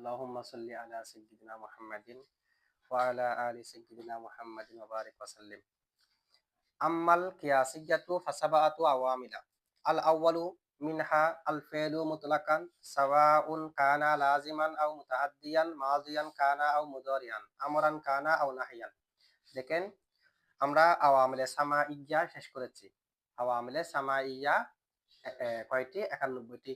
আল্লাহুম্মা সাল্লি আলা সাইয়্যিদিনা মুহাম্মাদিন ওয়া আলা আলি সাইয়্যিদিনা মুহাম্মাদিন ওয়া বারিক ওয়া সাল্লিম। আম্মাল কিয়াসিয়্যাতু ফাসাবাআতু আওয়ামিলা। আল আউয়ালু মিনহা আল ফি'লু মুতলাকান সাওয়াউন কানা লাজিমান আও মুতাআদ্দিয়ান মাদিয়ান কানা আও মুদারিয়ান আমরান কানা আও নাহিয়ান। দেখেন, আমরা আওয়ামিলে সামাইয়্যা শেষ করেছি। আওয়ামিলে সামাইয়্যা কয়টি? ৯১টি।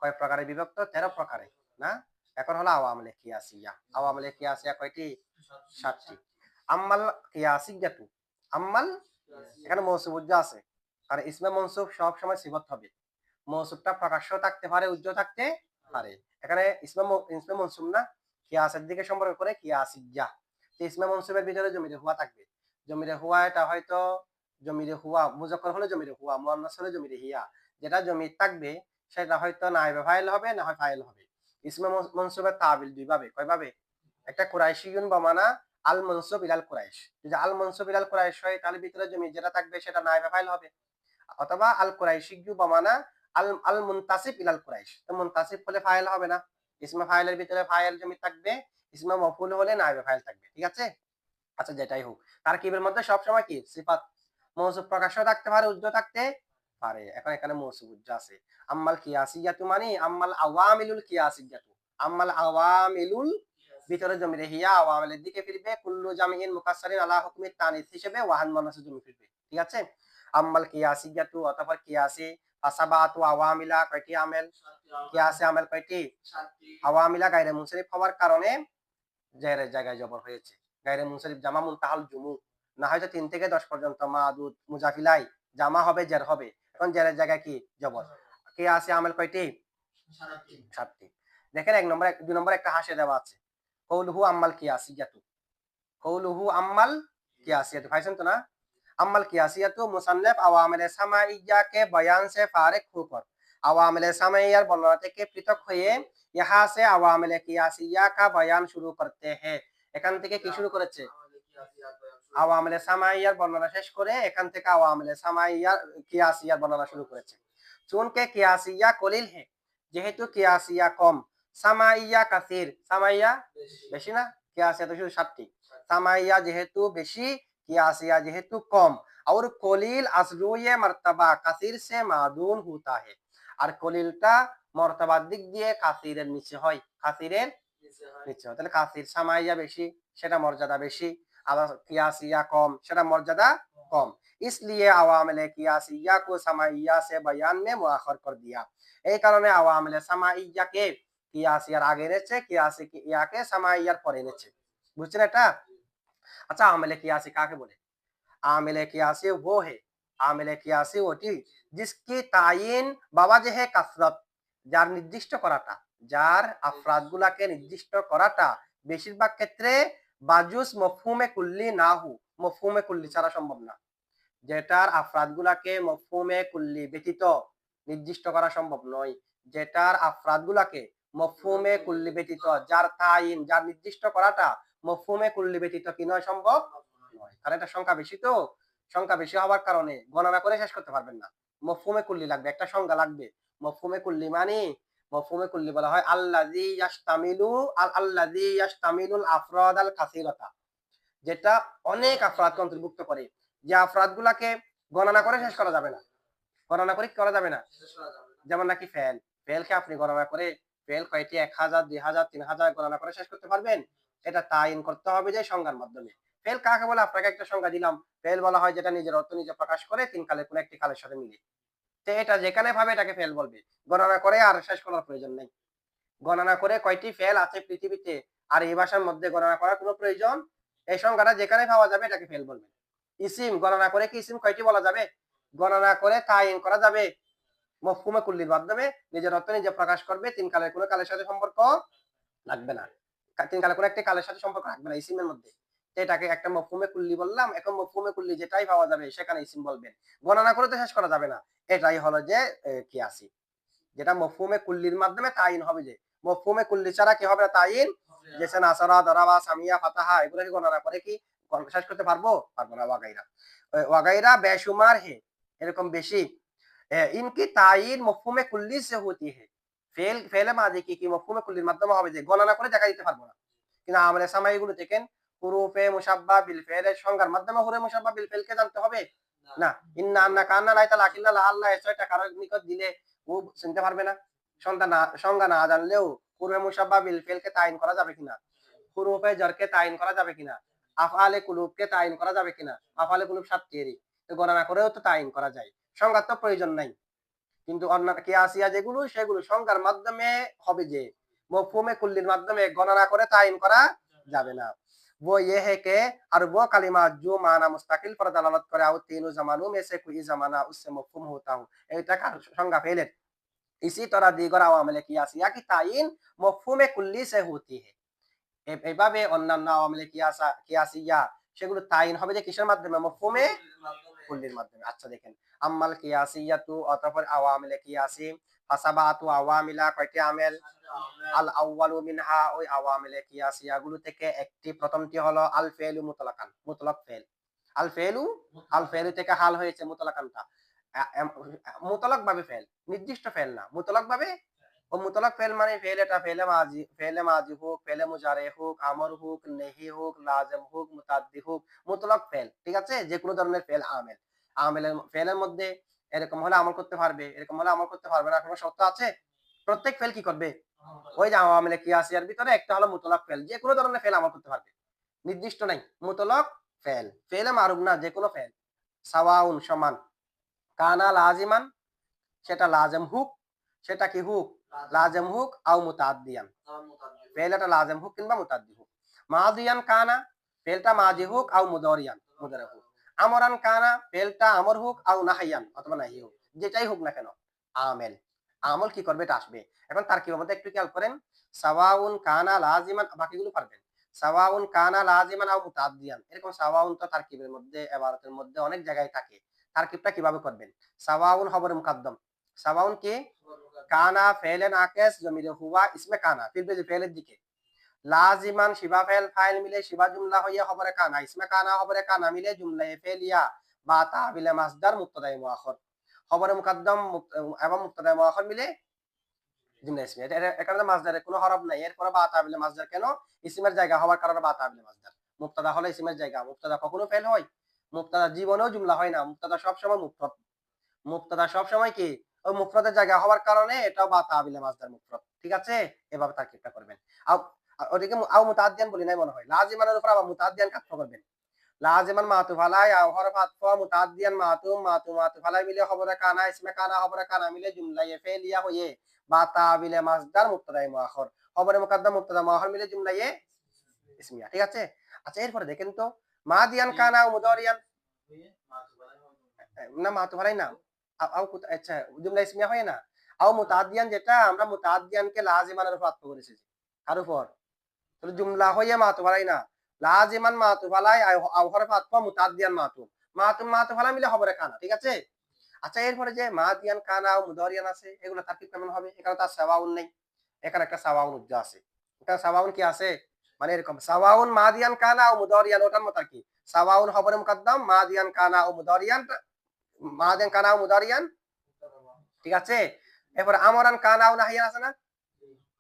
কয় প্রকারে বিভক্ত? ১৩ প্রকারে, না? এখন হলো আওয়ামিলে কিয়াসিয়া। আওয়ামিলে কিয়াসিয়া কয়টি? ৭টি। আম্মাল কিয়াসিয়াতু, আম্মাল এখানে মৌসুফ আছে, আর ইসমে মনসুব সব সময় সিফত হবে। মৌসুফটা প্রকাশ্য থাকতে পারে, উজ্জ্বল থাকতে পারে। এখানে ইসমে মনসুব না, কিয়াসের দিকে সম্পর্ক করে কিয়াসিয়া। তো ইসমে মনসুবের ভিতরে জমিরে হুয়া থাকবে। জমিরে হুয়া এটা হয়তো জমিরে হুয়া মুজাক্কার হলে জমিরে হুয়া, মুআন্নাস হলে জমিরে হিয়া। যেটা জমির থাকবে সেটা হয়তো নায়েবে ফাইল হবে, না হয় ফাইল হবে। ইসমে মনসুবের তাবিল দুই ভাবে। কয় ভাবে? একটা কুরাইশিয়ুন বমানা আল মনসুব ইলাল কুরাইশ। যদি আল মনসুব ইলাল কুরাইশ হয় তাহলে ভিতরে জমি যেটা থাকবে সেটা নায়েবে ফাইল হবে। অথবা আল কুরাইশিয়্যু বমানা আল আল মুনতাসিব ইলাল কুরাইশ। তো মুনতাসিব হলে ফাইল হবে না। ইসমে ফাইলের ভিতরে ফাইল জমি থাকবে, ইসমে মফউল হলে নায়েবে ফাইল থাকবে। ঠিক আছে? আচ্ছা, যেটাই হোক, তারকিবের মধ্যে সবসময় কি সিফাত মৌসুফ প্রকাশ্য থাকতে পারে, উজ্জ্বল থাকতে পারে। এখন এখানে মৌসুফ উজ্জ্বল আছে। আম্মাল কিয়াসিয়াতু মানে আম্মাল আওয়ামিলুল কিয়াসিয়াতু। আম্মাল আওয়ামিলুল ভিতরে জমিরে হিয়া আওয়ামিলের দিকে ফিরবে। কুল্লু জামিইন মুকাসসারিন আলা হুকমি তানিস হিসেবে ওয়াহান মুনাসিব জমি ফিরবে। ঠিক আছে? আম্মাল কিয়াসিয়াতু অথবা কিয়াসি ফাসাবাতু আওয়ামিলা কয়টি আমেল? কিয়াসি আমেল কয়টি? আওয়ামিলা গায়রে মুনসারিফ হওয়ার কারণে জেরের জায়গায় জবর হয়েছে। গায়রে মুনসারিফ জামা মুনতাহাল জুমু, না হয়তো ৩ থেকে ১০ পর্যন্ত মাদুদ মুজাফিলাই জামা হবে, জের হবে। এখন জেরের জায়গায় কি? জবর। কিয়াসি আমেল কয়টি? ৭টি। দেখেন ১ নম্বর ২ নম্বর একটা হাসিয়া দেওয়া আছে। কৌলুহু আম্মাল কিয়াসিয়াতু। কৌলুহু আম্মাল কিয়াসিয়াতু, পাইছেন তো না? আম্মাল কিয়াসিয়াতু মুসান্নিফ আওয়ামিলে সামাইয়্যাকে বয়ান সে ফারিক হোকর আওয়ামিলে সামাইয়্যার বর্ণনা থেকে পৃথক হয়ে ইহা সে আওয়ামিলে কিয়াসিয়া কা বয়ান শুরু করতে হ্যায়। এখান থেকে কি শুরু করেছে? আওয়ামিলে সামাইয়্যার বর্ণনা শেষ করে এখান থেকে আওয়ামিলে সামাইয়্যার কিয়াসিয়ার বর্ণনা শুরু করেছে। চুনকে কিয়াসিয়া কলিল হে, যেহেতু কিয়াসিয়া কম, সামাইয়্যা কাসির, সামাইয়্যা বেশি না? কিয়াসিয়া তো শুধু ৭টি। সামাইয়্যা যেহেতু বেশি, कियासिया যেহেতু কম, और কলিল আসলুয়ে মারতাবা কাসির সে মাদুন होता है। আর কলিলটা মর্তবার দিক দিয়ে কাসিরের নিচে হয়, কাসিরের নিচে হয়। তাহলে কাসির সামাইয়া বেশি, সেটা মর্যাদা বেশি, আবার কিয়াসিয়া কম, সেটা মর্যাদা কম। इसलिए আওয়ামিলে কিয়াসিয়া को সামাইয়া से बयान में मुआखर कर दिया। এই কারণে আওয়ামিলে সামাইয়াকে কিয়াসিয়ার আগে এনেছে, কিয়াসিয়াকে সামাইয়ার পরে এনেছে। বুঝছেন এটা? अच्छा, आमिले कियासी काके बोले? आमिले कियासी वो है, आमिले कियासी ওটি जिसकी তায়িন বাওয়াজহে কাসরাত, যার নির্দিষ্ট করাটা, যার আফরাদগুলাকে নির্দিষ্ট করাটা বেশিরভাগ ক্ষেত্রে বাজুস মফহুমে কুল্লি না হু, মফহুমে কুল্লি ছাড়া সম্ভব না। যেটার আফরাদগুলাকে মফহুমে কুল্লি ব্যতীত নির্দিষ্ট করা সম্ভব নয়, যেটার আফরাদগুলাকে মফহুমে কুল্লি ব্যতীত, যার তায়িন, যার নির্দিষ্ট করাটা মফহুমে কুল্লি ব্যতীত কি নয়? সম্ভব নয়। কারণ এটা সংখ্যা বেশি, তো সংখ্যা বেশি হওয়ার কারণে গণনা করে শেষ করতে পারবেন না। মফহুমে কুল্লি লাগবে, একটা সংখ্যা লাগবে। মফহুমে কুল্লি মানে, মফহুমে কুল্লি বলা হয় আল্লাযী ইয়াশতামিলুল আফরাদ আল কাসীরাতা, যেটা অনেক আফরাদকে অন্তর্ভুক্ত করে, যে আফরাদগুলাকে গণনা করে শেষ করা যাবে না। গণনা করে করা যাবে না। যেমন নাকি ফেল, ফেলকে আপনি গণনা করে ফেল কয়টি ১০০০, ২০০০, ৩০০০ গণনা করে শেষ করতে পারবেন? এটা তায়িন করতে হবে যে সংজ্ঞার মাধ্যমে। ফেল কাকে বলে? আপনাকে একটা সংজ্ঞা দিলাম। ফেল বলা হয় যেটা নিজের অর্থ নিজে প্রকাশ করে ৩ কালের কোন একটি কালের সাথে মিলে। তো এটা যেখানে পাবে এটাকে ফেল বলবে। গণনা করে আর শেষ করার প্রয়োজন নেই। গণনা করে কয়টি ফেল আছে পৃথিবীতে আর এই ভাষার মধ্যে গণনা করার কোনো প্রয়োজন, এই সংখ্যাটা যেখানে পাওয়া যাবে এটাকে ফেল বলবে। ইসিম গণনা করে কি ইসিম কয়টি বলা যাবে? গণনা করে তায়িন করা যাবে মফহুমে কুল্লির মাধ্যমে, নিজের অর্থ নিজে প্রকাশ করবে, ৩ কালের কোন কালের সাথে সম্পর্ক লাগবে না। ৩ কালের কোন একটি কালের সাথে সম্পর্ক রাখবে না ইসিমের মধ্যে। এটাকে একটা মফহুমে কুল্লি বললাম। এখন মফহুমে কুল্লি যেটাই পাওয়া যাবে সেখানে ইসিম বলবেন। গণনা করে তো শেষ করা যাবে না। এটাই হলো যে কিয়াসি, যেটা মফহুমে কুল্লির মাধ্যমে তায়িন হবে। যে মফহুমে কুল্লি ছাড়া কি হবে না তায়িন? যেসে নাসারা, দারাবা, সামিয়া, ফাতাহা এগুলো কি গণনা করে কি শেষ করতে পারবো? পারবো না। ওয়াগাইরা, ওয়াগাইরা বেশুমার হে, এরকম বেশি। इनकी तायीन मफहूम कुल्ली से होती है। ফেলে মাঝি কি মফহুমে কুল্লির মাধ্যমে হবে যে গণনা করে দেখা দিতে পারবো না। কিন্তু আমলে সামাই গুলো দেখেন হুরুফে মুসাব্বা বিল ফেলের সংজ্ঞার মাধ্যমে হুরুফে মুসাব্বা বিল ফেলকে জানতে হবে না। ইন্না আন্না কান্না লাইতা লাকিল্লা লা আল্লাহ এই ছয়টা কারোর নিকট দিলে ও চিনতে পারবে না। সংজ্ঞা না জানলেও হুরুফে মুসাব্বা বিল ফেলকে তাইন করা যাবে কিনা, হুরুফে জারকে তাইন করা যাবে কিনা, আফআলে কুলুবকে তাইন করা যাবে কিনা। আফআলে কুলুব সাতটি গণনা করেও তো তাইন করা যায়, সংজ্ঞার তো প্রয়োজন নাই। কিন্তু অন্যান্য কিয়াসিয়া যেগুলো সেগুলো সংজ্ঞার মাধ্যমে হবে যে মফহুমে কুল্লির মাধ্যমে গণনা করে তাইন করা যাবে না। वो ये है कि और वो कलिमा जो माना मुस्तकिल पर दलालत करे और तीनों जमानों में से कोई जमाना उससे मफहूम होता हो, এটা সংজ্ঞা ফেলেন। इसी तरह दीगर अवामिल कियासिया की तायीन मफहूम कुल्ली से होती है। এভাবে অন্যান্য আওয়ামিল কিয়াসিয়া সেগুলো তাইন হবে যে কিসের মাধ্যমে, মফহুমে কুল্লির মাধ্যমে। আচ্ছা দেখেন, আম্মাল কিয়াসিয়াতু অতঃপর আওয়ামিল কিয়াসি ফাসাবাতু আওয়ামিলা কয়টি আমেল, আল আউয়ালু মিনহা ওই আওয়ামিল কিয়াসিয়া গুলো থেকে একটি প্রথমটি হলো আল ফেলু মুতলাকান, মুতলাক ফেল। আল ফেলু, আল ফেলু থেকে হাল হয়েছে মুতলাকানটা, মুতলাক ভাবে ফেল, নির্দিষ্ট ফেল না, মুতলাক ভাবে। ও মুতলাক ফেল মানে ফেল এটা ফেলে মাজি হোক, ফেলে মুজারে হোক, আমর হোক, নেহি হোক, লাজম হোক, মুতাদ্দি হোক, মুতলাক ফেল। ঠিক আছে, যে কোনো ধরনের ফেল আমেল। আমেলের ফেলের মধ্যে এরকম হলে আমল করতে পারবে, এরকম হলে আমল করতে পারবে না, কোনো শর্ত আছে? প্রত্যেক ফেল কি করবে? ওই যে আওয়ামিল কিয়াসিয়ার ভিতরে একটা হলো মুতলাক ফেল, যে কোনো ধরনের ফেল আমল করতে পারবে, নির্দিষ্ট নাই। মুতলাক ফেল, ফেলে মারুফ না, যে কোনো ফেল। সাওয়াউন সমান, কানা লাজিমান সেটা লাজম হুক, সেটা কি হুক, লাজম হুক আও মুতাআদ্দিয়ান, ফেলটা লাজম হুক কিংবা মুতাআদ্দি হুক। মাদিয়ান কানা ফেলটা মাজি হুক আও মুদারিয়ান, মুদারি হুক। আমরান কানা ফেলটা আমর হুক আও নাহিয়ান অথবা নাহি হুক, যেটাই হোক না কেন আমেল, আমল কি করবে এটা আসবে। এখন তারকিবের মধ্যে একটু খেয়াল করেন, সাওয়াউন কানা লাজিমান, বাকিগুলো পারবেন। সাওয়াউন কানা লাজিমান আও মুতাআদ্দিয়ান, এরকম সাওয়াউন তো তারকিবের মধ্যে ইবারতের মধ্যে অনেক জায়গায় থাকে। তারকিবটা কিভাবে করবেন? সাওয়াউন খবর মুকদ্দম, সাওয়াউন কি কানা ফেলে নাকেস জমিরে হুয়া ইসমে কানা ফির ফেলের দিকে, লাজিমান শিবা ফেল ফাইল মিলে শিবা জুমলা হইয়া খবরে কানা ইসমে কানা খবরে কানা মিলে জুমলায়ে ফেলিয়া বা তাবিলে মাসদার মুবতাদায়ে মুআখর, খবরে মুকদ্দম এবং মুবতাদায়ে মুআখর মিলে জুমলা ইসমিয়া। এখানে মাসদারের কোনো হরফ নাই, এরপরে বা তাবিলে মাসদার কেন? ইসমের জায়গা হওয়ার কারণে বা তাবিলে মাসদার। মুবতাদা হলে ইসমের জায়গা, মুবতাদা কখনো ফেল হয়? মুবতাদা জীবনেও জুমলা হয় না, মুবতাদা সবসময় মুফরদ। মুবতাদা সবসময় কি ওই মুফরদের জায়গা হওয়ার কারণে এটাও বা তাবিলে মাসদার মুফরদ। ঠিক আছে, এভাবে তারকিবটা করবেন। আও ওদিকে আও মুতাআদ্দিয়ান বলি নাই মনে হয়, লাজিমানের উপর আবার মুতাআদ্দিয়ান কাজ করবেন। লাজিমান মাতুফ আলাই আও হরফ আতফ মুতাআদ্দিয়ান মাতুফ আলাই মিলে খবরে কানা ইসমে কানা খবরে কানা মিলে জুমলায়ে ফেলিয়া হয়ে বা তাবিলে মাসদার মুবতাদায়ে মুআখর, খবরে মুকদ্দম মুবতাদা মুআখর মিলে জুমলায়ে ইসমিয়া। ঠিক আছে। আচ্ছা এরপরে দেখেন তো মাদিয়ান কানা ও মুদারিয়ান, না মাতুফ আলাই না, আচ্ছা জুমলা ইসমিয়া হয় না। আও মুতাআদ্দিয়ান যেটা আমরা মুতাআদ্দিয়ানকে লাজিমানের উপর আতফ করেছি, কার উপর? তাহলে জুমলা হইয়া মাতুফ আলাই না, লাজিমান মাতুফ আলাই আও হরফ আতফ মুতাআদ্দিয়ান মাতুফ আলাই মিলে খবরে কানা। ঠিক আছে। আচ্ছা এরপরে যে মাদিয়ান কানা ও মুদারিয়ান আছে, এগুলো তারকিব কেমন হবে? এখানে তার সাওয়াউন নেই, এখানে একটা সাওয়াউন উজ্জা আছে। এখানে সাওয়াউন কি আছে? মানে এরকম সাওয়াউন মাদিয়ান কানা ও মুদারিয়ান, ওটার মত কি সাওয়াউন খবরে মুকদ্দম মাদিয়ান কানা ও মুদারিয়ান, মাদিয়ান কানা ও মুদারিয়ান। ঠিক আছে। এরপরে আমরান কানা ও নাহিয়ান আছে না,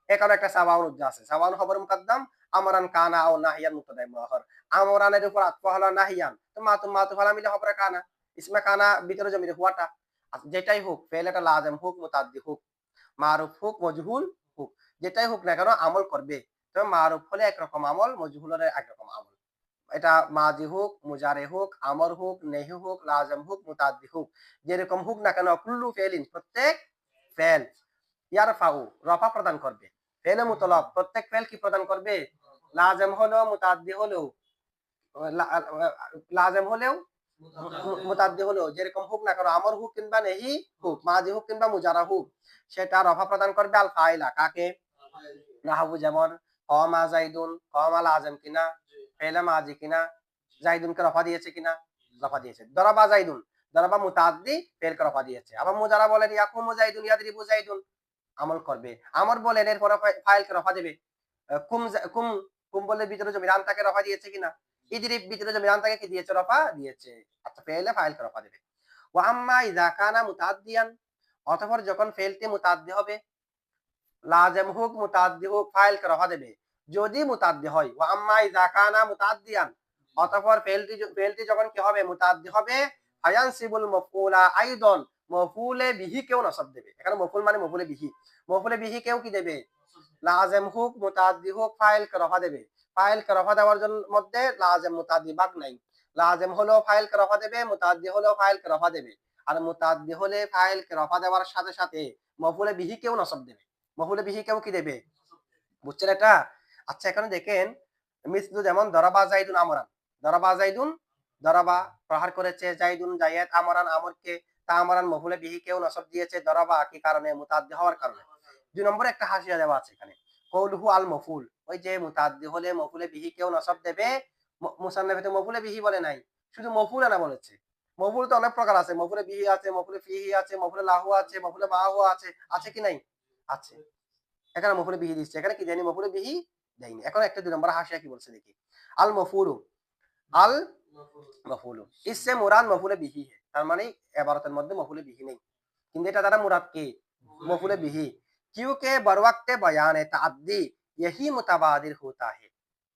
এখানে একটা সাওয়াউন উজ্জা আছে, সাওয়াউন খবরে মুকদ্দম আমরান কানা ও নাহিয়ান মুবতাদায়ে মুআখর। আমরানের উপর আতফ হলো নাহিয়ান, তো মাতুফ আলা মিলে খবরে কানা ইসমে কানা ভিতরে জমিরে হুয়াটা। যেটাই হোক ফেল এটা লাজম হোক মুতাদ্দি হোক মারুফ হোক মজহুল হোক, যেটাই হোক না কেন আমল করবে। তবে মারুফ হলে একরকম আমল, মজহুল হলে একরকম আমল। এটা মাজি হোক, মুজারে হোক, আমর হোক, নেহি হোক, লাজম হোক, মুতাদ্দি হোক, যেরকম হোক না কেন কুল্লু ফেলিন প্রত্যেক ফেল ইয়ারফাউ রফা প্রদান করবে। ফেলে মুতলাক প্রত্যেক ফেল কি প্রদান করবে? লাজম হলেও মুতাদ্দি হলেও, লাজম হলেও মুতাদ্দি হলেও, যেরকম হোক না কেন আমর হোক কিংবা নেহি হোক, মাজি হোক কিংবা মুজারা হোক, সেটা রফা প্রদান করবে আল ফাইলা, কাকে? নাহবু যেমন কমা জাইদুন, কমা লাজম কিনা, ফেলে মাজি কিনা, জাইদুনকে রফা দিয়েছে কিনা, রফা দিয়েছে। দরাবা জাইদুন, দরাবা মুতাদ্দি ফেলকে রফা দিয়েছে। আবার মুজারা বলেন ইয়াকুমু জাইদুন ইয়াদরিবু জাইদুন, আমল করবে। আমর বলেন এরপর ফাইলকে রফা দেবে। কুম কুম কুম বলে ভিতরে জমির আনতাকে রফা দিয়েছে কিনা, ইদরিব ভিতরে জমির আনতাকে কি দিয়েছে? রফা দিয়েছে। আচ্ছা ফেলে ফাইলকে রফা দেবে। ওয়া আম্মা ইযা কানা মুতাআদ্দিয়ান, অতঃপর যখন ফেলটি মুতাআদ্দি হবে, লাজেম হোক মুতাদ্দি হোক ফাইলকে রফা দেবে যদি মুতাদ্দি হয়। ওয়া আম্মা ইযা কানা মুতাদ্দিয়ান, অতঃপর ফেলটি যখন কি হবে মুতাদ্দি হবে, ফায়ানসিবুল মাফউলা আইদান, মাফউলে বিহি কেও নসব দেবে। এখানে মাফউল মানে মাফউলে বিহি, মাফউলে বিহি কেও কি দেবে, লাজেম হোক মুতাদ্দি হোক ফাইলকে রফা দেবে। ফাইলকে রফা দেওয়ার জন্য মধ্যে লাজেম মুতাদ্দি বাগ নাই। লাজেম হলো ফাইলকে রফা দেবে, মুতাদ্দি হলো ফাইলকে রফা দেবে। আর মুতাদ্দি হলে ফাইলকে রফা দেওয়ার সাথে সাথে মাফউলে বিহি কেও নসব দেবে, মাফউলে বিহি কেও কি দেবে, বুঝছেন এটা? আচ্ছা এখানে দেখেন মিসলু যেমন দরাবা জাইদুন আমরান, দরাবা জাইদুন, দরাবা প্রহার করেছে, জাইদুন জায়েদ, আমরান আমরকে, তা আমরান মাফউলে বিহি কেও নসব দিয়েছে দরাবা কি কারণে, মুতাদ্দি হওয়ার কারণে। দুই নম্বরে একটা হাসিয়া দেওয়া আছে এখানে, কৌলুহু আল মফুল, ওই যে মুতাদ্দি হলে মাফউলে বিহি কেও নসব দেবে, মুসান্নাফে মাফউলে বিহি বলে নাই, শুধু মফুল আনা বলেছে। মফুল তো অনেক প্রকার আছে, মফুলে বিহি আছে, মফুলে ফিহি আছে, মফুলে লাহু আছে, মফুলে মাহু আছে, আছে কি নাই, আছে। এখানে মফুলে বিহি দিচ্ছে, এখানে কি দেয়নি, মফুলে বিহি দেয়নি। এখন একটা দুই নম্বর হাসিয়া কি বলছে দেখি, আল মফুলু, আল মফুলু ইসসে মুরাদ মফুলে বিহি হে, তার মানে ইবারতের মধ্যে মফুলে বিহি নেই, কিন্তু এটা দ্বারা মুরাদ কি, মফুলে বিহি। क्योंकि बरवक्त बयान ताद्दी यही मुतबादिर होता है,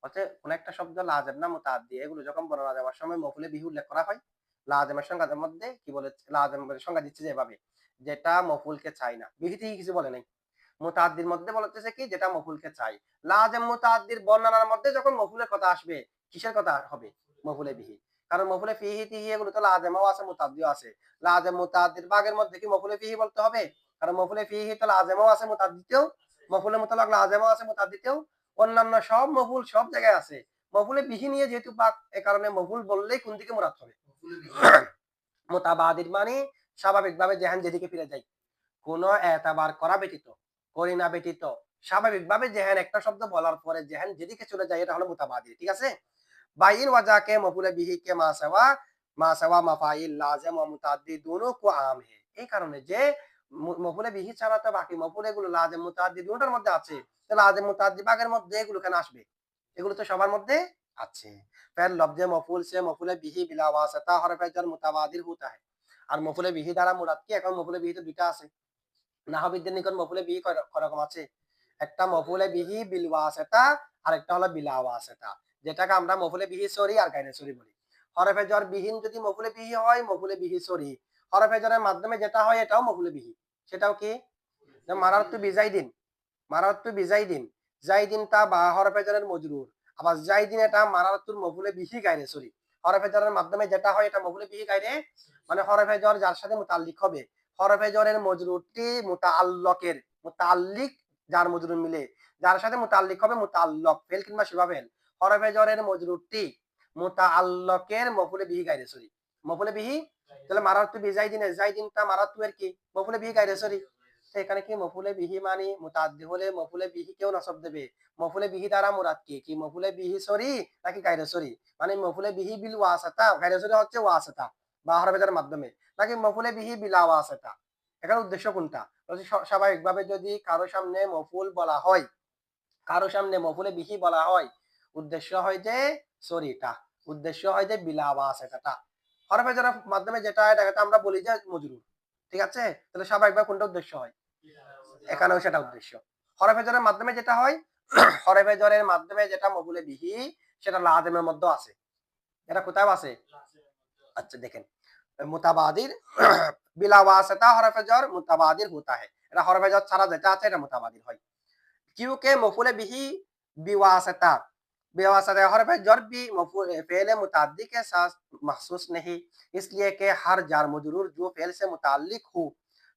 অর্থাৎ কোন একটা শব্দ লাজেম না মুতাদ্দি এগুলো যখন বর্ণনা দেওয়ার সময় মফুলে বিহি উল্লেখ করা হয়, লাজেমের সংজ্ঞার মধ্যে কি বলে, লাজেমের সংজ্ঞা দিচ্ছে যেভাবে যেটা মফুলকে চাই না, বিহিতে কিছু বলে নাই। মুতাদ্দির মধ্যে বলতেছে কি যেটা মফুলকে চাই। লাজেম মুতাদ্দির বর্ণনার মধ্যে যখন মফুলের কথা আসবে, কিসের কথা হবে, মফুলে বিহি। কারণ মফুলে ফিহি তিহি এগুলো তো লাজেমও আছে মুতাদ্দিও আছে, লাজেম মুতাদ্দির ভাগের মধ্যে কি মফুলে ফিহি বলতে হবে, কারণ মফুলে ফিহি তো লাজেমও আছে মুতাদ্দিতেও, মফুলে মুতলাক লাজেমও আছে মুতাদ্দিতেও, অন্যান্য সব মফুল সব জায়গায় আছে। মফুলে বিহি নিয়ে যেহেতু পাক, এ কারণে মফুল বললেই কোন দিকে মুরাদ হবে, মুতাবাদির মানে স্বাভাবিকভাবে যেহান যেদিকে ফিরে যায়, কোনো এতাবার করা ব্যতীত, করিনা ব্যতীত, স্বাভাবিকভাবে যেহেন একটা শব্দ বলার পরে যেহেন যেদিকে চলে যায় এটা হলো মুতাবাদির, ঠিক আছে। বাইন ওয়াজাকে মফুলে বিহি কে মা সাওয়া মাফাইল লাজিম ওয়া মুতাআদ্দি दोनों को आम है, এই কারণে যে মফুলে বিহি ছাড়া তো বাকি মফুলে গুলো লাজিম মুতাআদ্দি দুটোর মধ্যে আছে, তো লাজিম মুতাআদ্দি ভাগের মধ্যে এগুলো কেন আসবে, এগুলো তো সবার মধ্যে আছে। ফের লফজে মফুল সে মফুলে বিহি বিলা ওয়াসিতা হরফে জার মুতাবাদির होता है। আর মফুলে বিহি দ্বারা মুরাদ কি, এখন মফুলে বিহি তো দুইটা আছে, নাহবিদদের নিকট মফুলে বিহি কয় রকম আছে, একটা মফুলে বিহি বিল ওয়াসিতা আর একটা হলো বিলা ওয়াসিতা, যেটাকে আমরা মফুলে বিহি সরি আর গায়রে সরি বলি। হরফে জ্বর বিহীন যদি মফুলে বিহি হয় মফুলে বিহি সরি, হরফে জ্বরের মাধ্যমে যেটা হয় এটাও মফুলে বিহি, সেটাও কি, মারারতু বিজাইদিন, মারারতু বিজাইদিন, জাইদিন তা বা হরফে জ্বরের মজরুর, আবার জাইদিন এটা মারারতুর মফুলে বিহি গায়রে সরি, হরফে জ্বরের মাধ্যমে যেটা হয় এটা মফুলে বিহি গায়রে, মানে হরফে জ্বর যার সাথে মুতাল্লিক হবে, হরফে জ্বরের মজরুরটি মুতাআল্লকের, মুতাআল্লিক যার মজরুর মিলে, যার সাথে মুতাআল্লিক হবে মুতাআল্লক ফেল কিংবা শিবা ফেল, হরফে জ্বরের মজরুরটি মুতাআল্লকের মফুলে বিহি গায়রে সরি, মফুলে বিহি, তাহলে মারারতু বিজাইদিন, জাইদিনটা মারারতু এর কি মফুলে বিহি গায়রে সরি। তো এখানে কি মফুলে বিহি মানে মুতাআদ্দি হলে মফুলে বিহি কেও নসব দেবে, মফুলে বিহি দ্বারা মুরাদ কি মফুলে বিহি সরি নাকি গায়রে সরি, মানে মফুলে বিহি বিল ওয়াসিতা, গায়রে সরি হচ্ছে ওয়াসিতা বা হরফে জ্বরের মাধ্যমে, নাকি মফুলে বিহি বিলা ওয়াসিতা, এখানে উদ্দেশ্য কোনটা, স্বাভাবিকভাবে যদি কারো সামনে মফুল বলা হয়, কারো সামনে মফুলে বিহি বলা হয়, উদ্দেশ্য হয় যে সরিটা, উদ্দেশ্য হয় যে বিলা ওয়াসিতাটা, হরফে জ্বরের মাধ্যমে যেটা এটাকে আমরা বলি যে মজরুর, ঠিক আছে। তাহলে স্বাভাবিকভাবে কোনটা উদ্দেশ্য হয়, এখানেও সেটা উদ্দেশ্য। হরফে জ্বরের মাধ্যমে যেটা হয়, হরফে জ্বরের মাধ্যমে যেটা মফুলে বিহি সেটা লাজিমের মধ্যে আছে, এটা কোথায় আছে, আচ্ছা দেখেন মুতাবাদির বিলা ওয়াসিতা হরফে জ্বর মুতাবাদির होता है, এটা হরফে জ্বর ছাড়া যেটা আছে এটা মুতাবাদির হয়। क्योंकि मफूले बिही बिवासता, बेवासता हरफ जर भी मफूल फेल मुताद्दी के साथ महसूस नहीं, इसलिए कि हर जार मजरूर जो फेल से मुताल्लिक हो,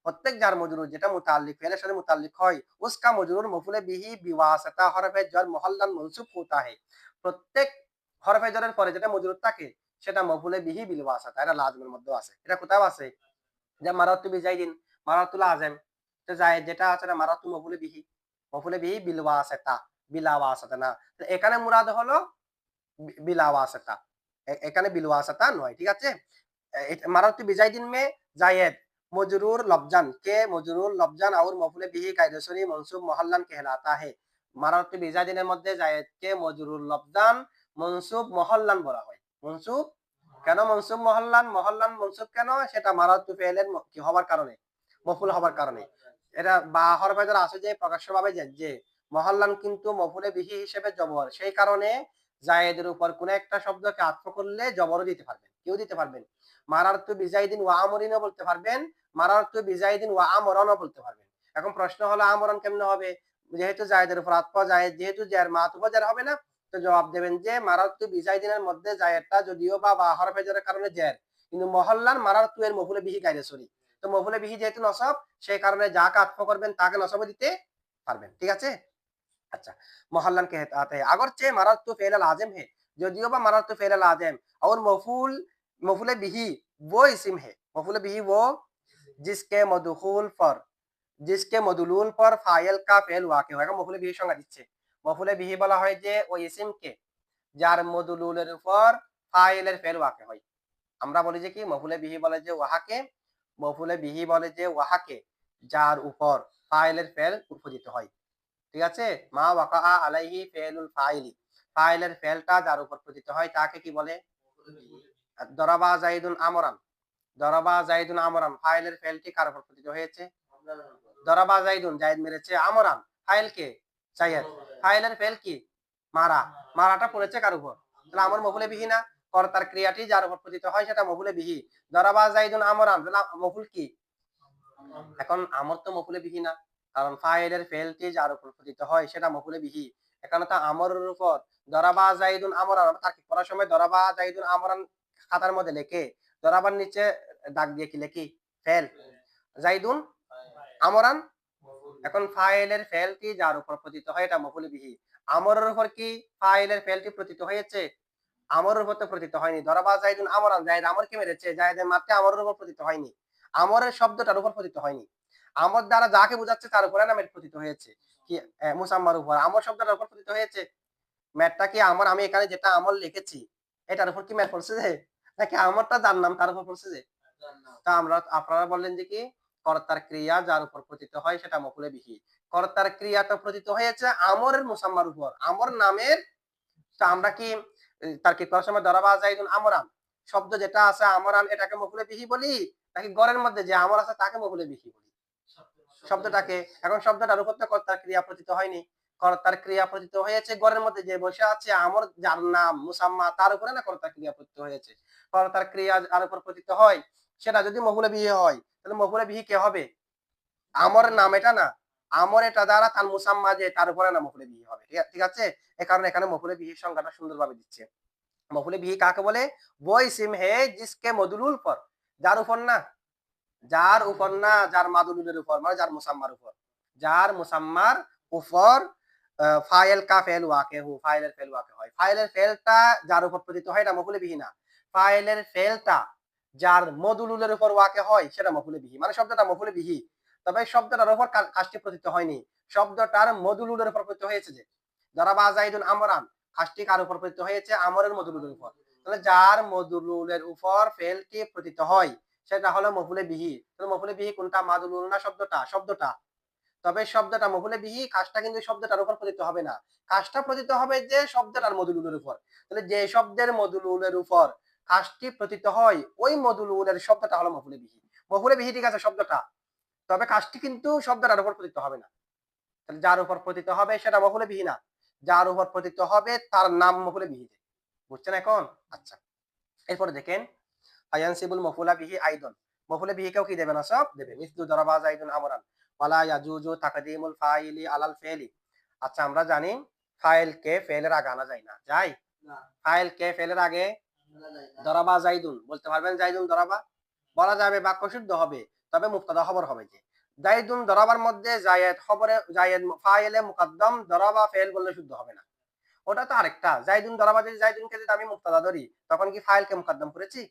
प्रत्येक जार मजरूर যেটা মুতাল্লিক ফেলের সাথে মুতাল্লিক হয় उसका मजरूर मफूले बिही बिवासता हरफ जर मुहल्लन मंसूब होता है, প্রত্যেক হরফে জরের পরে যেটা মজরুর থাকে সেটা মফুলে বিহি বিল ওয়াসাতা, এটা লাজমের মধ্যে আছে, এটা কোথাও আছে, যে মারাতু বিজাইদিন, মারাতুল আযম, তো জায়েদ যেটা আছে এটা মারাতু মফুলে বিহি, মফুলে বিহি বিল ওয়াসিতা, বিলা ওয়াসিতা না, তো এখানে মুরাদ হলো বিলা ওয়াসিতা, এখানে বিল ওয়াসিতা নয়, ঠিক আছে। মারাতু বিজাইদিন মে জায়েদ मजरूर लफ्जन के मजरूर लफ्जन और मफूले बिही कायदेसरी मंसूब मोहल्लन कहलाता है। মারাতু বিজাইদিনের মধ্যে জায়েদকে মজরুর লফজান মনসুব মহল্লান বলা হয়। মনসুব কেন মনসুব মহল্লান, মহল্লান মনসুব কেন, সেটা মারাতু ফেলের কি হওয়ার কারণে, মফুল হওয়ার কারণে। এটা বা হরফে দ্বারা আছে যে প্রকাশ্যভাবে যে মহল্লান কিন্তু মফুলে বিহি হিসেবে জবর, সেই কারণে জায়েদের উপর কোন একটা শব্দকে আত্ম করলে জবরও দিতে পারবেন, কেউ দিতে পারবেন। মারারতু বিজাইদিন ওয়া আমরিনও বলতে পারবেন, মারারতু বিজাইদিন ওয়া আমরানও বলতে পারবেন। এখন প্রশ্ন হলো আমরান কেমনে হবে? যেহেতু জায়েদের উপর আত্ম, জায়েদ যেহেতু জায়ের মাতুফ জার হবে না, তো জবাব দেবেন যে মারারতু বিজাইদিনের মধ্যে জায়েরটা যদিও বা হরফে জারের কারণে জায়ের, কিন্তু মহল্লান মারারতু এর মফুলে বিহি গায়রে সরি। তো মফুলে বিহি যেহেতু নসব, সেই কারণে যাকে আত্ম করবেন তাকে নসব দিতে পারবেন। ঠিক আছে? अच्छा, मोहल्लन के आते हैं अगरचे मररतु फ़ेल लाज़िम है, যদিও বা मररतु फ़ेल लाज़िम और मफ़ूल बिही वो इस्म है, मफ़ूल बिही वो जिसके मदखूल पर जिसके मदलूल पर फाइल का फ़ेल वाक़ होगा। मफ़ूल बिही সংজ্ঞা দিচ্ছে। মফুলে বিহি বলা হয় যে ওই ইসমকে যার মদলুলের উপর ফাইলের ফেল ওয়াকে হয়। আমরা বলি যে কি মফুলে বিহি বলে যে ওয়াহাকে, মফুলে বিহি বলে যে ওয়াহাকে যার উপর ফাইলের ফেল উপদিত হয়। ঠিক আছে? মা ওয়াকা আলাইহি ফেলুল ফাইলি, ফাইলের ফেলটা যার উপর পতিত হয় তাকে কি বলে? দরাবা জাইদুন আমরান, দরাবা জাইদুন আমরান, ফাইলের ফেলটি কার উপর পতিত হয়েছে? দরাবা জাইদুন, জাইদ মেরেছে। আমরান, ফাইল কে? জায়েদ। ফাইলের ফেল কি? মারা, মারাটা পড়েছে কার উপর? তাহলে আমর মফুলে বিহি না, কর্তার ক্রিয়াটি যার উপর পতিত হয় সেটা মফুলে বিহি। দরাবা জাইদুন আমরান, তাহলে মফুল কি? এখন আমর তো মফুলে বিহি না, কারণ ফাইলের ফেলটি যার উপর পতিত হয় সেটা মফুলে বিহি। এখানে তো আমরের উপর দরাবা জাইদুন আমরান, তারকিব করার সময় দরাবা জাইদুন আমরান খাতার মধ্যে লেখে দরাবার নিচে দাগ দিয়ে কি লেখি? ফেল। জাইদুন আমরান, এখন ফাইলের ফেলটি যার উপর পতিত হয় এটা মফুলে বিহি। আমরের উপর কি ফাইলের ফেলটি পতিত হয়েছে? আমরের উপর তো পতিত হয়নি। দরাবা জাইদুন আমরান, জাইদ আমরকে মেরেছে, জাইদের মারতে আমরের উপর পতিত হয়নি, আমরের শব্দটার উপর পতিত হয়নি। আমর দ্বারা যাকে বোঝাচ্ছে তার উপরে নামের পতিত হয়েছে কি? মুসাম্মার উপর। আমর শব্দটার উপর পতিত হয়েছে। ম্যাটটা কি আমর, আমি এখানে যেটা আমর লিখেছি এটার উপর কি ম্যাট পড়ছে যে, নাকি আমরটা যার নাম তার উপর পড়ছে যে? তা আপনারা বললেন যে কি কর্তার ক্রিয়া যার উপর পতিত হয় সেটা মফুলে বিহি। কর্তার ক্রিয়াটা পতিত হয়েছে আমরের মুসাম্মার উপর, আমর নামের। তো আমরা কি তারকিব করার সময় দরাবা জাইদুন আমরান শব্দ যেটা আছে আমরান এটাকে মফুলে বিহি বলি, নাকি গড়ের মধ্যে যে আমর আছে তাকে মফুলে বিহি বলি? শব্দটাকে। এখন শব্দটার উপর তো কর্তার ক্রিয়া পতিত হয়নি, কর্তার ক্রিয়া পতিত হয়েছে গড়ের মধ্যে যে বসে আছে আমর যার নাম মুসাম্মা তার উপরে না কর্তার ক্রিয়া পতিত হয়েছে? কর্তার ক্রিয়া যার উপর পতিত হয় সেটা যদি মফুলে বিহি হয় তাহলে মফুলে বিহি কে হবে? আমরের নাম এটা না, আমর এটা দ্বারা তার মুসাম্মা যে তার উপরে না মফুলে বিহি হবে। ঠিক আছে? এই কারণে এখানে মফুলে বিহির সংজ্ঞাটা সুন্দরভাবে দিচ্ছে। মফুলে বিহি কাকে বলে? वो इस्म है जिसके मदलूल पर, যার উপর না, যার উপর না, যার মাদলুলের উপর মানে যার মুসাম্মার উপর, যার মুসাম্মার উপর ফাইল কা ফেল ওয়াকে হু, ফাইলের ফেল ওয়াকে হয়। ফাইলের ফেলটা যার উপর পতিত হয় এটা মফুলে বিহি না, ফাইলের ফেলটা যার মদলুলের উপর ওয়াকে হয় সেটা মফুলে বিহি। মানে শব্দটা মফুলে বিহি, তবে শব্দটার উপর কাজটি পতিত হয়নি, শব্দটার মদলুলের উপর পতিত হয়েছে। যে দরাবা জাইদুন আমরান, কাজটি কার উপর পতিত হয়েছে? আমরের মদলুলের উপর। তাহলে যার মদলুলের উপর ফেলটি পতিত হয় সেটা হলো মফুলে বিহি। তাহলে মফুলে বিহি কোনটা? মাদুলুল না শব্দটা? শব্দটা। তবে শব্দটা মফুলে বিহি, কাজটা কিন্তু শব্দটার উপর পতিত হবে না, কাজটা পতিত হবে যে শব্দটার মদুলুলের উপর। তাহলে যে শব্দের মদুলুলের উপর কাজটি পতিত হয় ওই মদুলুলের শব্দটা হলো মফুলে বিহি। মফুলে বিহি ঠিক আছে শব্দটা, তবে কাজটি কিন্তু শব্দটার উপর পতিত হবে না। তাহলে যার উপর পতিত হবে সেটা মফুলে বিহি না, যার উপর পতিত হবে তার নাম মফুলে বিহি। বুঝছেন এখন? আচ্ছা, এরপরে দেখেন ফায়ানসিবুল মফুলা বিহি আইদন, মফুলে বিহিকেও কি দেবে? নসব দেবে। মিসলু দরাবা জাইদুন আমরান ওয়ালা ইয়াজুজু তাকদিমুল ফাইলি আলাল ফেলি। আচ্ছা, আমরা জানি ফাইলকে ফেলের আগে আনা যায় না, যাই? ফাইলকে ফেলের আগে দরাবা জাইদুন বলতে পারবেন? জাইদুন দরাবা বলা যাবে, বাক্য শুদ্ধ হবে, তবে মুক্তাদা খবর হবে। যে জাইদুন দরাবার মধ্যে জায়েদ খবরে, জায়েদ ফাইলে মুকদ্দম, দরাবা ফেল বললে শুদ্ধ হবে না। ওটা তো আরেকটা। জাইদুন দরাবা, যদি জাইদুনকে যদি আমি মুক্তাদা ধরি তখন কি ফাইলকে মুকদ্দম করেছি?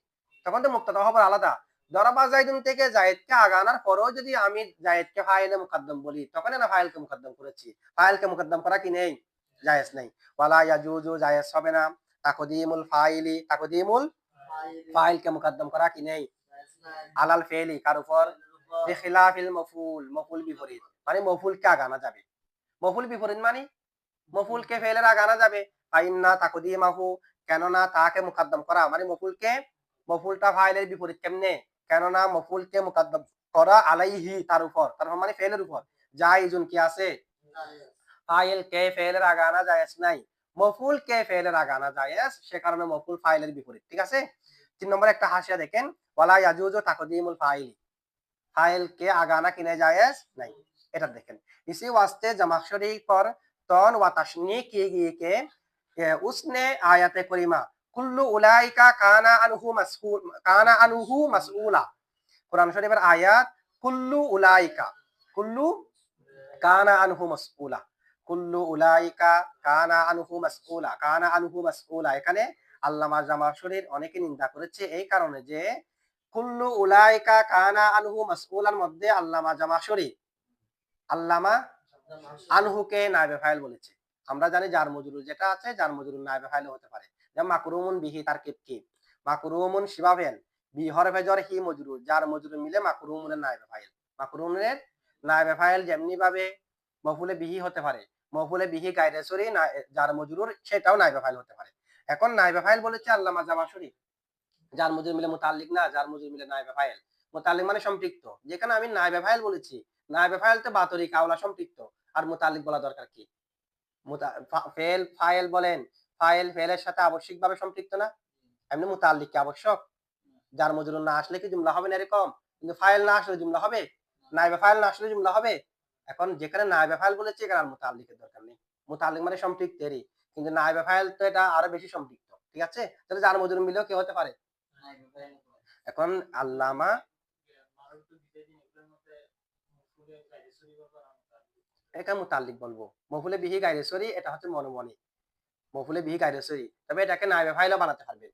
তখন তো মুক্তাদা খবর আলাদা। দরাবা জাইদুন থেকে জায়েদকে আগে আনার পরেও যদি আমি জায়েদকে ফাইলে মুকদ্দম বলি তখন না ফাইলকে মুকদ্দম করেছি। ফাইলকে মুকদ্দম করা কি নেই? জায়েজ নেই। ওয়ালা ইয়াজুজু জায়েজ হবে না। তাকদিমুল ফাইলি, তাকদিমুল ফাইলকে মুকদ্দম করা কি নেই? আলাল ফেলি কার উপর? বিখিলাফিল মফুল, মফুল বিপরীত মানে মফুলকে আগে আনা যাবে। মফুল বিপরীত মানে মফুলকে ফেলের আগে আনা যাবে। ফাইন্না তাকদিমাহু, কেননা তাকে মুকদ্দম করা মানে মফুলকে, মফুলটা ফাইলের বিপরীত কেমনে? কেননা মফুলকে মুকদ্দম করা আলাইহি তার উপর, তার মানে ফেলের উপর, জায়েজুন কি আছে, ফাইল কে ফেলের আগে আনা জায়েজ নাই, মফুল কে ফেলের আগে আনা জায়েজ, সে কারণে মফুল ফাইলের বিপরীত। ঠিক আছে। 3 নম্বরে একটা হাসিয়া দেখেন, ওয়ালা ইয়াজুজু তাকদিমুল ফাইল, फाइल के आगाना किने जायज नहीं, এটা দেখেন। इसी वास्ते जमाखशरी पर तौन व तशनी की गई के उसने आयत करीमा कुल्लु उलाइका काना अनहु मसऊला, कुरान शरीफের আয়াত কুল্লু উলাইকা, কুল্লু কানা আনহু মাসউলা, কুল্লু উলাইকা কানা আনহু মাসউলা, কানা আনহু মাসউলা, এখানে আল্লামা জামাশরীর অনেকে নিন্দা করেছে এই কারণে যে কুল্লু উলাইকা কানা আনহু মাসউলার মধ্যে আল্লামা জামাশরী আল্লামা আনহুকে নায়েবে ফাইল বলেছে। আমরা জানি জার মজরুর যেটা আছে, জার মজরুর নায়েবে ফাইল হতে পারে, যেমন মাকরুমুন বিহি তারকিব কি, মাকরুমুন শিবাবেন বি হরফে জর হি মজরুর, জার মজরুর মিলে মাকরুমুনের নায়েবে ফাইল, মাকরুমুনের নায়েবে ফাইল যেমনি ভাবে মফুলে বিহি হতে পারে, মফুলে বিহি গায়রে সরি জার মজরুর সেটাও নায়েবে ফাইল হতে পারে। এখন নায়েবে ফাইল বলেছে আল্লামা জামাশরী, যার মজুর মিলে মুতাল্লিক না, যার মজুর মিলে নায়েবে ফাইল, মুতাল্লিক মানে সম্পৃক্ত, যেখানে আমি নায়েবে ফাইল বলেছি, নায়েবে ফাইল তো বাতরি কাওলা সম্পৃক্ত, আর মুতাল্লিক বলা দরকার কি, ফেল ফাইল বলেন, ফাইল ফেলের সাথে আবশ্যিকভাবে সম্পৃক্ত না, এমনি মুতাল্লিক কি আবশ্যক, যার মজুর না আসলে কি জুমলা হবে না এরকম, কিন্তু ফাইল না আসলে জুমলা হবে, নায়েবে ফাইল না আসলে জুমলা হবে। এখন যেখানে নায়েবে ফাইল বলেছে এখানে আর মুতাল্লিকের দরকার নেই, মুতাল্লিক মানে সম্পৃক্তেরই, কিন্তু নায়েবে ফাইল তো এটা আরো বেশি সম্পৃক্ত। ঠিক আছে, তাহলে যার মজুর মিলেও কি হতে পারে। এখন আল্লামা এটা মুতাল্লিক বলবো, মফুলে বিহি গায়রেসরি এটা হচ্ছে মনোমনি, মফুলে বিহি গায়রেসরি, তবে এটাকে নায়েবে ফাইলও বানাতে পারবেন।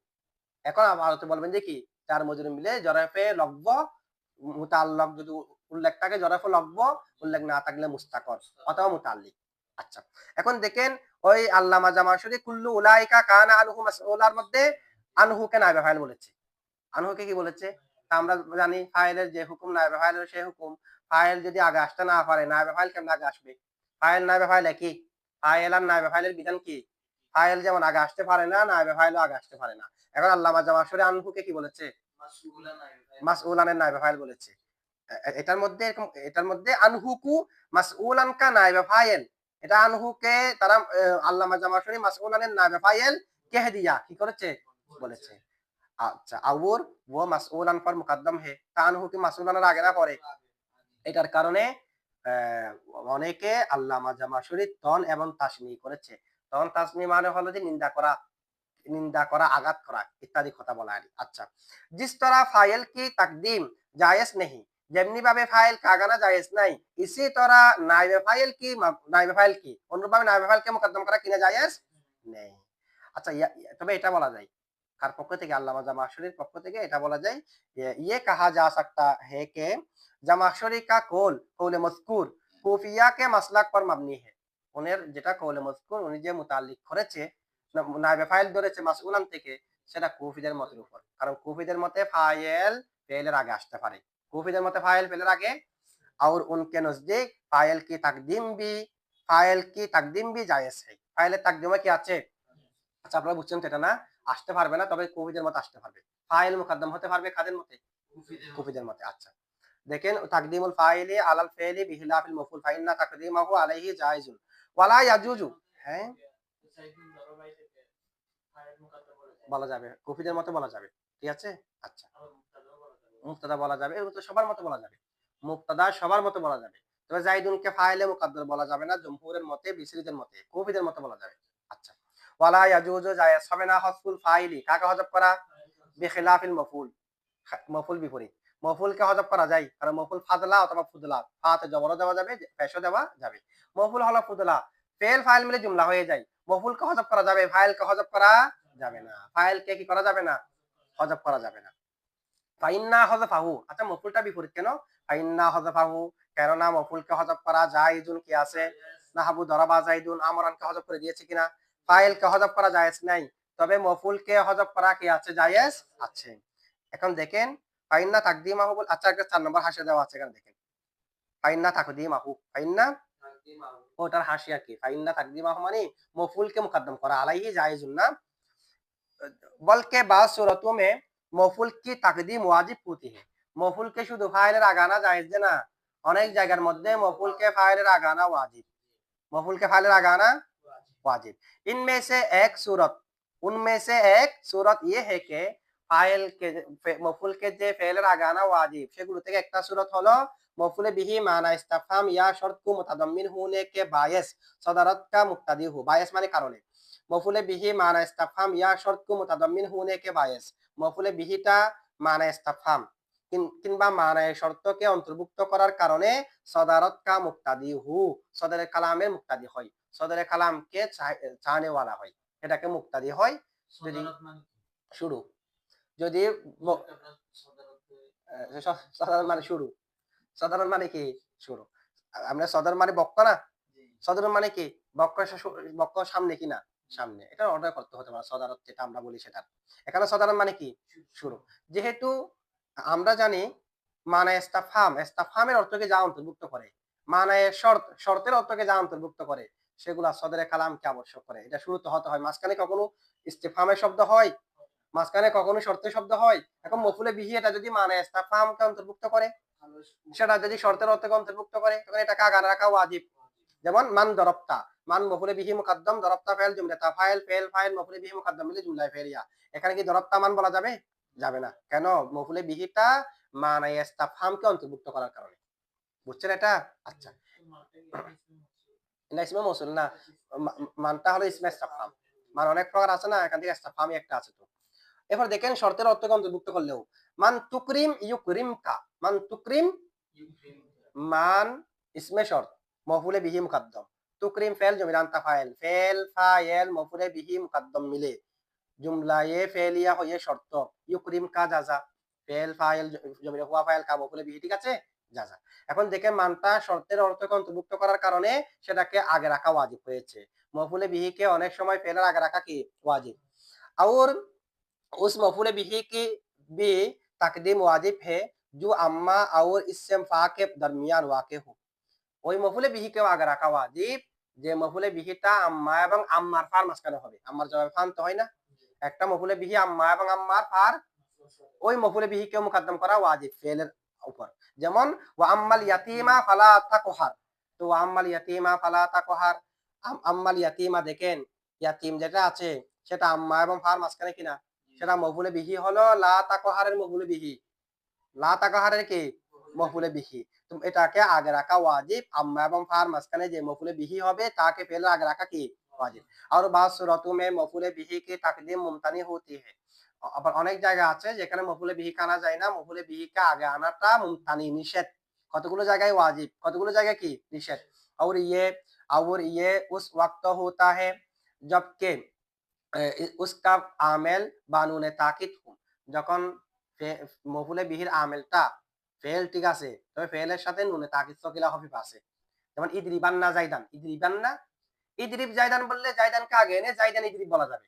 এখন আবার বলবেন যে কি, যার মজুর মিলে জরাফে লব্ব মুতাল্লাক যদি উল্লেখ থাকে জরাফে লব্ব, উল্লেখ না থাকলে মুস্তাকর অথবা মুতাল্লিক। আচ্ছা, এখন দেখেন ওই আল্লামা জামাশরী কুল্লু উলাইকা কানা আনহু মাসউলার মধ্যে আনহুকে নায়েবে ফাইল বলেছে, আনহুকে কি বলেছে, আমরা জানি ফাইলের যে হুকুম নায়েবে ফাইলের সেই হুকুম, ফাইল যদি আগে আসতে না পারে নায়েবে ফাইল কেমন আগে আসবে, ফাইল নায়েবে ফাইল একই, ফাইল আর নায়েবে ফাইলের বিধান কি, ফাইল যেমন আগে আসতে পারে না, নায়েবে ফাইলও আগে আসতে পারে না। এখন আল্লামা জামাশরী আনহুকে কি বলেছে, মাসউলানের নায়েবে ফাইল বলেছে। এটার মধ্যে আনহুকু মাসউলান কা নায়েবে ফাইল, এটা আনহুকে তারা আল্লামা জামাশরী মাসউলানের নায়েবে ফাইল কে দিয়া কি করেছে বলেছে। আচ্ছা, আউর ও মাসউলান পর মুকদ্দম হে, তা আনহু কি মাসউলানের আগে না পরে, এটার কারণে অনেকে আল্লামা জামাশরী তন এবং তাসনি করেছে। তন তাসনি মানে হলো যে নিন্দা করা, নিন্দা করা, আঘাত করা ইত্যাদি কথা বলা হয়। আচ্ছা, जिस तरह फाइल की तकदीम जायज नहीं, যেমনি ভাবে ফাইল কাগানা জায়েজ নাই, ইসি তরা নাইবে ফাইল কি অনুরূপভাবে নাইবে ফাইলকে মুকদ্দম করা কিনা জায়েজ নেই। আচ্ছা, তবে এটা বলা যায় কার পক্ষ থেকে, আল্লামা জামাশরীর পক্ষ থেকে এটা বলা যায় যে ये कहा जा सकता है कि জামাশরী का कौल कौल मज़कूर কুফিয়া के मसलक पर मबनी है, উনের যেটা কৌল মজকুর উনি যে মুতাল্লিক করেছে নাইবে ফাইল ধরেছে মাসউলান থেকে, সেটা কুফিদের মতের উপর, কারণ কুফিদের মতে ফাইল ফেলের আগে আসতে পারে, কুফিদের মতে ফাইল ফেলের আগে, और उनके नजदीक फाइल की तकदीम भी जायज है, ফাইলের তাকদিমে কি আছে। আচ্ছা, আপনারা বুঝছেন তো এটা না, আসতে পারবে না, তবে কুফিদের মতে আসতে পারবে, ফাইল মুকদ্দম হতে পারবে কাদের মতে, কুফিদের মতে। আচ্ছা, দেখেন তাকদিমুল ফাইলি আলাল ফাইলি বিখিলাফিল মাফউল ফাইন্না তাকদিমাহু আলাইহি জায়েজুন ওয়ালা ইয়াজুজু, হ্যাঁ বলা যাবে, কুফিদের মতে বলা যাবে। ঠিক আছে। আচ্ছা, মুক্তাদা বলা যাবে, এগুলো তো সবার মতে বলা যাবে, মুক্তাদা সবার মতে বলা যাবে, তবে জাইদুনকে ফাইলে মুকদ্দর বলা যাবে না, জমহুরের মতে, বিসরিদের মতে, কুফিদের মতে বলা যাবে। আচ্ছা, ওয়ালা ইয়াজুজু জায়েজ হবে না হযফুল ফাইলি, কাকে হযফ করা, বিখিলাফিল মাফউল, মাফউল বিপরীত, মফুলকে হযফ করা যায়, কারণ মফুল ফাদলা অথবা ফুদলা, ফাতে জবর দেওয়া যাবে, পেশও দেওয়া যাবে, মফুল হলো ফুদলা, ফেল ফাইল মিলে জুমলা হয়ে যায়, মফুলকে হযফ করা যাবে, ফাইলকে হযফ করা যাবে না, ফাইলকে কি করা যাবে না, হযফ করা যাবে না। ফাইন্না হযফাহু, আচ্ছা মফুলটা বিপরীত কেন, ফাইন্না হযফাহু, কেননা মফুলকে হযফ করা জায়েজুন কি আছে, নাহাবু দরাবা জাইদুন আমরানকে হযফ করে দিয়েছে কিনা, ফাইলকে হযফ করা জায়েজ নাই, তবে মফুলকে হযফ করা কি আছে, জায়েজ আছে। এখন দেখেন ফাইন্না তাকদিমাহু, আচ্ছা একটা 4 নম্বর হাসিয়া দেওয়া আছে, এখানে দেখেন ফাইন্না তাকদিমাহু, ফাইন্না ওটার হাসিয়া কি, ফাইন্না তাকদিমাহু মানে মফুলকে মুকদ্দম করা, আলাইহি জায়েজুন না, बल्कि बाज़ सूरतों में मफूल की तकदीम वाजिब होती है, মফুলকে শুধু ফাইলের আগে আনা জায়েজ যে না, অনেক জায়গার মধ্যে মফুলকে ফাইলের আগে আনা ওয়াজিব। मफूल के फाइल लगाना वाजिब। इनमें से एक सूरत, उनमें से एक सूरत ये है कि फाइल के मफूल के যে ফেলের আগানা ওয়াজিব সেগুলো থেকে একটা सूरत হলো मफूल बिही माना इस्तिफहाम या शर्त को मुतदम्मिन होने के बायस सदरत का मुक्तदी हो। बायस माने কারণে मफूल बिही माना इस्तिफहाम या शर्त को मुतदम्मिन होने के बायस मफूल बिहीটা माना इस्तिफहाम কিংবা মানায় শর্তকে অন্তর্ভুক্ত করার কারণে সদারত কা মুক্তাদি হু, সদরে কালামের মুক্তাদি হয়, সদরে কালামকে চানেওয়ালা হয়, এটাকে মুক্তাদি হয়। যদি শুরু, যদি সদর মানে শুরু, সদর মানে কি শুরু, আমরা সদর মানে বক্ক না, সদর মানে কি বক্ক, বক্ক সামনে কিনা সামনে, এটা অর্ডার করতে হতে পারে সদারত যেটা আমরা বলি সেটা। এখানে সদারত মানে কি শুরু। যেহেতু আমরা জানি মানে ইস্তিফহাম, ইস্তিফহামের অর্থকে যা অন্তর্ভুক্ত করে, মানে শর্ত, শর্তের অর্থকে যা অন্তর্ভুক্ত করে সেগুলা সদরে কালামকে আবশ্যক করে। এটা শুরুতে হতে হয়। মাঝখানে কখনো ইস্তিফহামের শব্দ হয়, মাঝখানে কখনো শর্তের শব্দ হয়। এখন মফুলে বিহি এটা যদি মানে ইস্তিফহামকে অন্তর্ভুক্ত করে, সেটা যদি শর্তের অর্থকে অন্তর্ভুক্ত করে, তখন এটাকে আগে রাখা ওয়াজিব। যেমন মান দরবতা, মান মফুলে বিহি মুকদ্দম, দরবতা ফাইল জুমলাতা ফাইল, ফেল ফাইল মফুলে বিহি মুকদ্দম মিলে জুমলায় ফেলিয়া। এখানে কি দরবতা মান বলা যাবে? যাবে না। কেন? মফুলে বিহিটা মানে ইস্তিফহামকে অন্তর্ভুক্ত করার কারণে। বুঝছেন এটা? আচ্ছা, না ইসমে মৌসুল না, মানটা হলো ইসমে ইস্তিফহাম। মান অনেক প্রকার আছে না, এখান থেকে ইস্তিফহামই একটা আছে। তো এরপর দেখেন শর্তের অর্থকে অন্তর্ভুক্ত করলেও মান তুকরিম ইউকরিমকা, মান তুকরিম মান ইসমে শর্ত মফুলে বিহি মুকদ্দম, তুকরিম ফেল জমির আনতা ফাইল, ফেল ফাইল মফুলে বিহি মুকদ্দম মিলে জুমলায়ে ফেলিয়া হয়ে শর্ত, ইউকরিম কা জাযা, ফেল ফাইল জমির হুয়া ফাইল কা মফুলে বিহি, ঠিক আছে জাযা। এখন দেখেন মানটা শর্তের অর্থকে অন্তর্ভুক্ত করার কারণে সেটাকে আগে রাখা ওয়াজিব হয়েছে। মফুলে বিহিকে অনেক সময় ফেলের আগে রাখা কি ওয়াজিব। और उस मफूल बिही की भी तकदीम वाजिब है जो अम्मा और इस्म फा के दरमियान वाक़ हो। ওই মফুলে বিহিকেও আগে রাখা ওয়াজিব যে মফুলে বিহিটা আম্মা এবং আম্মার ফার মাঝখানে হবে। আম্মার জবাবে ফান তো হয় না, একটা মফুলে বিহি আম্মা এবং আম্মার ফার, ওই মফুলে বিহিকেও মুকদ্দম করা ওয়াজিব ফেলের উপর। যেমন ওয়া আম্মাল ইয়াতীমা ফালা তাকহার, তো ওয়া আম্মাল ইয়াতীমা ফালা তাকহার, আম্মাল ইয়াতীমা দেখেন ইয়াতীম যেটা আছে সেটা আম্মা এবং ফার মাঝখানে কিনা, সেটা মফুলে বিহি হলো লা তাকহারের মফুলে বিহি, লা তাকহারের কি মফুলে বিহি। তো এটাকে আগে রাখা ওয়াজিব। আম্মা এবং ফার মাঝখানে যে মফুলে বিহি হবে তাকে ফেলে আগে রাখা কি ওয়াজিব। আর বাস সুরতু মে মফুলে বিহি কি তাকদীম মুমতানি হতি है। আবার অনেক জায়গা আছে যেখানে মফুলে বিহি আনা যায় না, মফুলে বিহিকে আগে আনাটা মুমতানি নিষেধ। কতগুলো জায়গায় ওয়াজিব, কতগুলো জায়গায় কি নিষেধ। और ये उस वक्त होता है जबकि उसका आमेल बानुने ताकिद हो, যখন মফুলে বিহির আমেলটা ফেল, ঠিক আছে, তবে ফেলের সাথে নুনে তাকিদ সকিলা হফিফ আছে। যেমন ইদরিবান্না জাইদান, ইদরিবান্না, ইদরিব জাইদান বললে জাইদানকে আগে এনে জাইদান ইদরিব বলা যাবে।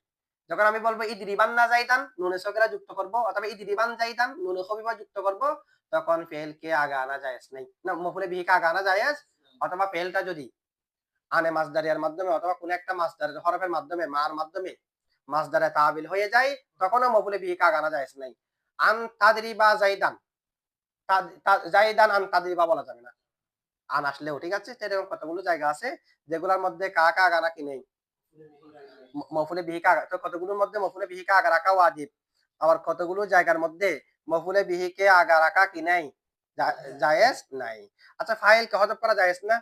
যখন আমি বলবো ইদরিবান্না জাইদান নুনে সকিলা যুক্ত করব, অথবা ইদরিবান জাইদান নুনে খফিফা যুক্ত করব, তখন ফেলকে আগে আনা জায়েজ নাই, না মফুলে বিহিকে আগে আনা জায়েজ। অথবা ফেলটা যদি আনে মাসদারিয়ার মাধ্যমে অথবা কোন একটা মাসদারের হরফের মাধ্যমে মার মাধ্যমে মাসদারে তাবিল হয়ে যায়, তখনও মফুলে বিহিকে আগে আনা জায়েজ নাই। আন তাদরিবা জাইদান, জাইদান আন তাদরিবা বলা যাবে না, আন আসলেও ঠিক আছে। এরকম কতগুলো জায়গা আছে যেগুলোর মধ্যে কাকা আগা রাখি নেই, মফুলে বিহিকা, তো কতগুলোর মধ্যে মফুলে বিহিকা আগা রাখা ওয়াজিব, আবার কতগুলো জায়গার মধ্যে মফুলে বিহিকে আগা রাখা কি নাই জায়েজ নাই। আচ্ছা, ফাইল কে হযফ করা জায়েজ না,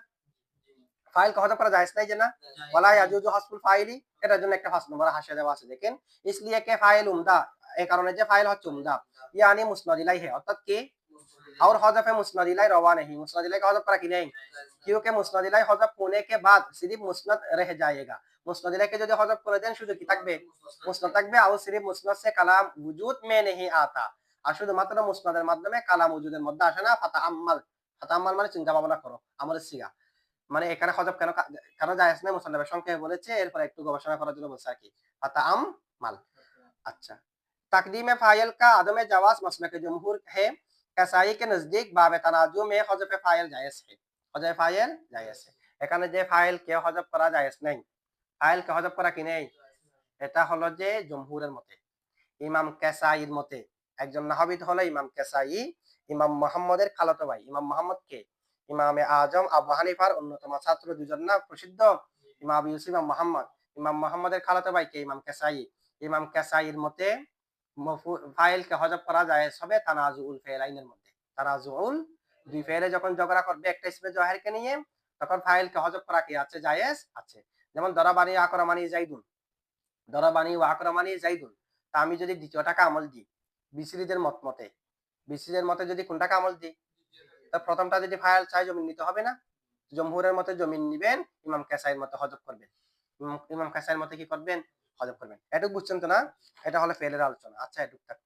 ফাইল কে হযফ করা জায়েজ নাই যে না, ওয়ালা ইয়াজুজু হাসফুল ফাইলি, এটার জন্য একটা ফাস নম্বর হাসিয়া দেওয়া আছে দেখেন। ইসলিয়ে কে ফাইল উমদা, এই কারণে যে ফাইল হচ্ছে উমদা, ইয়ানি মুসনাদ ইলাইহি, অর্থাৎ কি और हज़फ मुस्नद इलैहि रवा नहीं, मुस्नद इलैहि का हज़फ करा कि नहीं, क्योंकि मुस्नद इलैहि हज़फ होने के बाद सिर्फ मुस्नद रह जाएगा। मुस्नद इलैहि के जो हज़फ করে দেন শুধু কি থাকবে মুসনাদ থাকবে, আর সিরিফ মুসনাদ সে কালাম वजूद में नहीं आता, আর শুধুমাত্র মুসনাদের মাধ্যমে কালাম ওজুদের মধ্যে আসে না। ফাতাআম্মাল, ফাতাআম্মাল মানে চিন্তা ভাবনা করো, আমলের সিগা, মানে এখানে হযফ কেন কেন জায়েজ নাই মুসান্নাফের সংক্ষেপে বলেছে, এরপর একটু গবেষণা করার জন্য বলছে আর কি ফাতাআম্মাল। अच्छा, तकदीम फाइल का आदम जवाज मसलक जमहूर है, कसाई के नजदीक बाब तनाजु में हज़फ फाइल जायज है, हज़फ फाइल जायज है। এখানে যে ফাইল কে হযফ করা জায়েজ নাই, ফাইল কে হযফ করা কি নেই, এটা হলো যে জমহুরের মতে, ইমাম কাসাইর মতে, একজন নাহবিদ হলো ইমাম কাসাই, ইমাম মুহাম্মদের খালাতো ভাই। ইমাম মুহাম্মদ কে? ইমামে আজম আবু হানিফার অন্যতম ছাত্র দুজন না প্রসিদ্ধ? ইমাম আবু ইউসুফ ইমাম মুহাম্মদ। ইমাম মুহাম্মদের খালাতো ভাই কে? ইমাম কেসাই। ইমাম কেসাইর মতে ফাইলকে হযফ করা জায়েজ হবে তানাজুউল ফাইলাইনের মধ্যে। তানাজুউল, দুই ফাইলে যখন ঝগড়া করবে একটা ইসমে জহেরকে নিয়ে, তখন ফাইলকে হযফ করা কি আছে? জায়েজ আছে। যেমন দরাবানি আকরামানি যাইদুন, দরাবানি ওয়া আকরামানি যাইদুন। তা আমি যদি দ্বিতীয়টাকে আমল দিই বিসরিদের মতে, বিসরিদের মতে যদি কোনটাকে আমল দিই, তা প্রথমটা যদি ফাইল চাই জমিন নিতে হবে না? জমহুরের মতে জমিন নিবেন, ইমাম কেসাইর মতে হযফ করবেন। ইমাম কেসাইর মতে কি করবেন? হযফ করবেন। এটুকু বুঝছেন তো না? এটা হলো ফেলের আলোচনা। আচ্ছা এটুকু থাক।